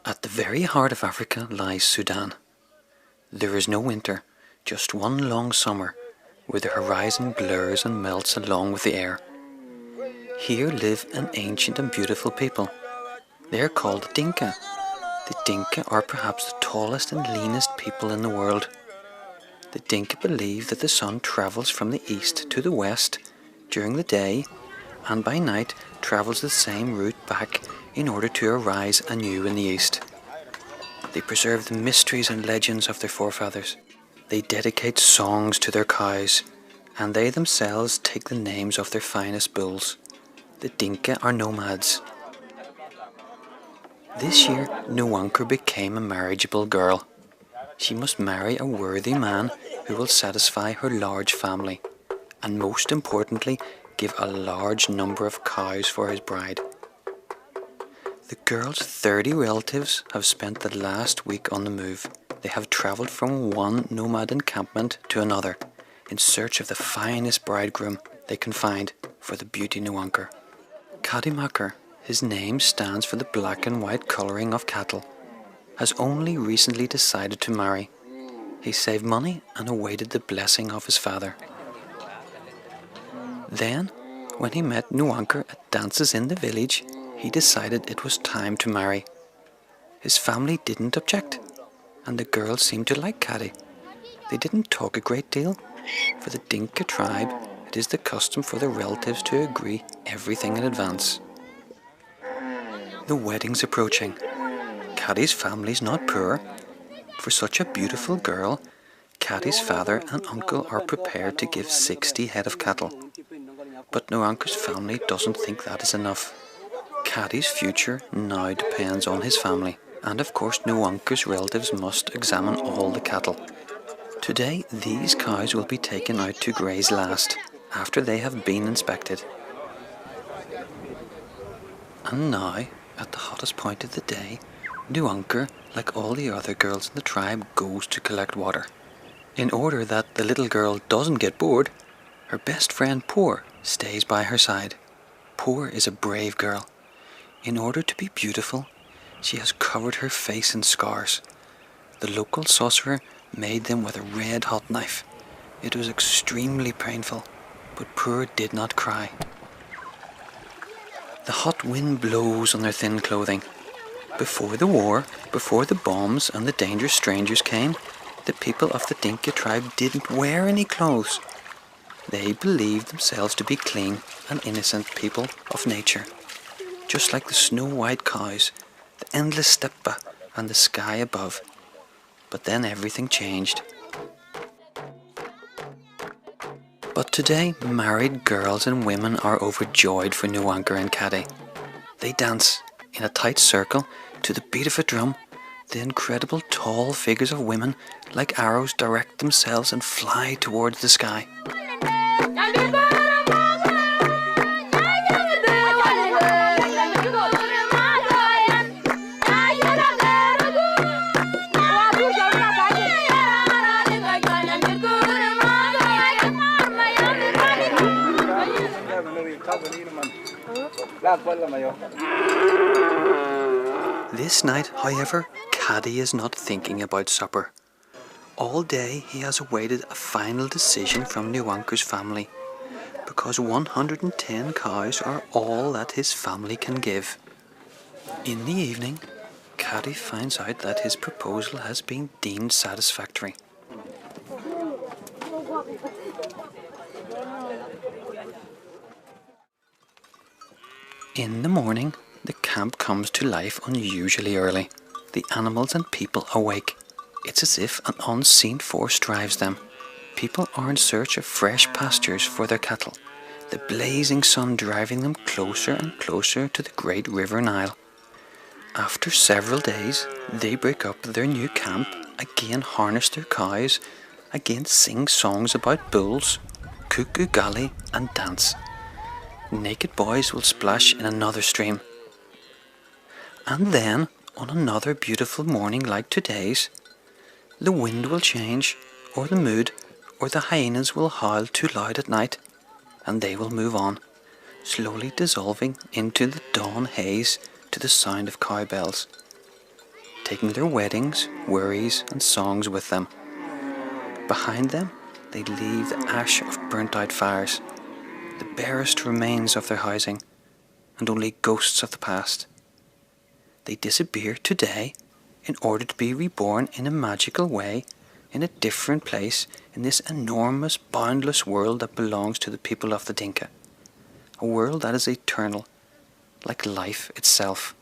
At the very heart of Africa lies Sudan. There is no winter, just one long summer, where the horizon blurs and melts along with the air. Here live an ancient and beautiful people. They are called the Dinka. The Dinka are perhaps the tallest and leanest people in the world. The Dinka believe that the sun travels from the east to the west during the day, and by night travels the same route back in order to arise anew in the east. They preserve the mysteries and legends of their forefathers. They dedicate songs to their cows, and they themselves take the names of their finest bulls. The Dinka are nomads. This year, Nwunker became a marriageable girl. She must marry a worthy man who will satisfy her large family, and most importantly, give a large number of cows for his bride. The girl's 30 relatives have spent the last week on the move. They have travelled from one nomad encampment to another in search of the finest bridegroom they can find for the beauty Nwunker. Kadimakar, his name stands for the black and white colouring of cattle, has only recently decided to marry. He saved money and awaited the blessing of his father. Then, when he met Nwunker at dances in the village, he decided it was time to marry. His family didn't object, and the girl seemed to like Kadi. They didn't talk a great deal. For the Dinka tribe, it is the custom for the relatives to agree everything in advance. The wedding's approaching. Kadi's family's not poor. For such a beautiful girl, Kadi's father and uncle are prepared to give 60 head of cattle. But Nwunker's family doesn't think that is enough. Kadi's future now depends on his family, and of course Nwunker's relatives must examine all the cattle. Today these cows will be taken out to graze last, after they have been inspected. And now, at the hottest point of the day, Nwunker, like all the other girls in the tribe, goes to collect water. In order that the little girl doesn't get bored, her best friend Poor stays by her side. Poor is a brave girl. In order to be beautiful, she has covered her face in scars. The local sorcerer made them with a red-hot knife. It was extremely painful, but Poor did not cry. The hot wind blows on their thin clothing. Before the war, before the bombs and the dangerous strangers came, the people of the Dinka tribe didn't wear any clothes. They believed themselves to be clean and innocent people of nature, just like the snow-white cows, the endless steppe and the sky above. But then everything changed. But today, married girls and women are overjoyed for Nwunker and Kadi. They dance in a tight circle to the beat of a drum. The incredible tall figures of women, like arrows, direct themselves and fly towards the sky. This night, however, Kadi is not thinking about supper. All day he has awaited a final decision from Nwunker's family, because 110 cows are all that his family can give. In the evening, Kadi finds out that his proposal has been deemed satisfactory. In the morning, the camp comes to life unusually early. The animals and people awake. It's as if an unseen force drives them. People are in search of fresh pastures for their cattle, the blazing sun driving them closer and closer to the great river Nile. After several days, they break up their new camp, again harness their cows, again sing songs about bulls, cook ugali and dance. Naked boys will splash in another stream. And then, on another beautiful morning like today's, the wind will change, or the mood, or the hyenas will howl too loud at night, and they will move on, slowly dissolving into the dawn haze to the sound of cowbells. taking their weddings, worries and songs with them. Behind them, they leave the ash of burnt-out fires, the barest remains of their housing, and only ghosts of the past. They disappear today in order to be reborn in a magical way in a different place in this enormous, boundless world that belongs to the people of the Dinka. A world that is eternal, like life itself.